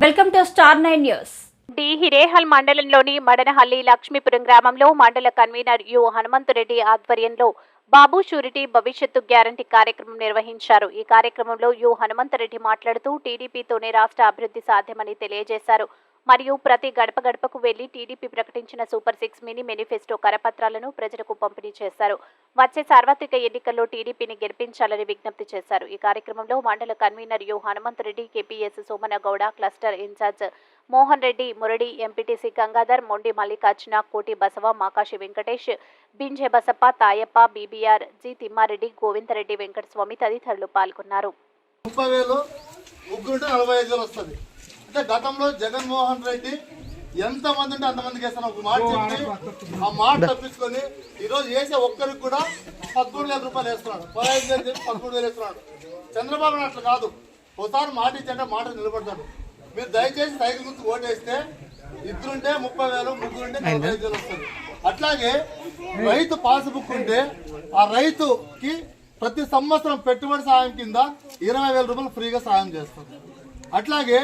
Welcome to star 9 news. Hirehal మండలంలోని మడనహల్లి లక్ష్మీపురం గ్రామంలో మండల కన్వీనర్ యు హనుమంతరెడ్డి ఆధ్వర్యంలో బాబు షూరిటీ భవిష్యత్తు గ్యారంటీ కార్యక్రమం నిర్వహించారు. ఈ కార్యక్రమంలో యు హనుమంతరెడ్డి మాట్లాడుతూ టీడీపీతోనే రాష్ట్ర అభివృద్ధి సాధ్యమని తెలియజేశారు. మరియు ప్రతి గడప గడపకు వెళ్లి టీడీపీ ప్రకటించిన సూపర్ 6 మినీ మేనిఫెస్టో కరపత్రాలను ప్రజలకు పంపిణీ చేశారు. వచ్చే సార్వత్రిక ఎన్నికల్లో టీడీపీని గెలిపించాలని విజ్ఞప్తి చేశారు. ఈ కార్యక్రమంలో మండల convener U Hanumanthareddy, KPS Somanagouda, cluster incharge Mohan Reddy, Muradi, MPTC Gangadhar, Mondi Mallikarjuna, Koti Basava, Makashi Venkatesh, Binje Basappa, Tayappa, BBR, G Thimmareddy, Govindareddy, Venkataswamy తదితరులు పాల్గొన్నారు. అంటే గతంలో జగన్మోహన్ రెడ్డి ఎంతమంది ఉంటే అంతమందికి వేస్తాను ఒక మాట చెప్పి ఆ మాట తప్పించుకొని ఈరోజు వేసే ఒక్కరికి కూడా 13,000 రూపాయలు వేస్తున్నాడు. 15,000 చెప్పి 13,000 వేస్తున్నాడు. చంద్రబాబు అట్లా కాదు, ఒకసారి మాట ఇచ్చాక మాట నిలబడతాడు. మీరు దయచేసి సైకిల్ గుర్తు ఓటేస్తే ఇద్దరుంటే 30,000, ముగ్గురుంటే 45,000 వస్తుంది. అట్లాగే రైతు పాస్బుక్ ఉంటే ఆ రైతుకి ప్రతి సంవత్సరం పెట్టుబడి సాయం కింద 20,000 రూపాయలు ఫ్రీగా సాయం చేస్తారు. అట్లాగే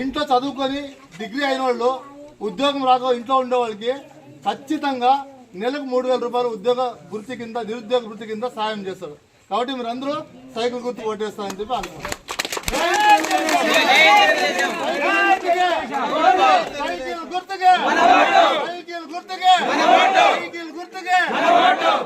ఇంట్లో చదువుకొని డిగ్రీ అయిన వాళ్ళు ఉద్యోగం రాక ఇంట్లో ఉండే వాళ్ళకి ఖచ్చితంగా నెలకు 3,000 రూపాయలు ఉద్యోగ వృత్తి కింద, నిరుద్యోగ వృత్తి కింద సాయం చేస్తారు. కాబట్టి మీరు అందరూ సైకిల్ గుర్తు ఓటేస్తారని చెప్పి అనుకుంటున్నారు. గుర్తుగా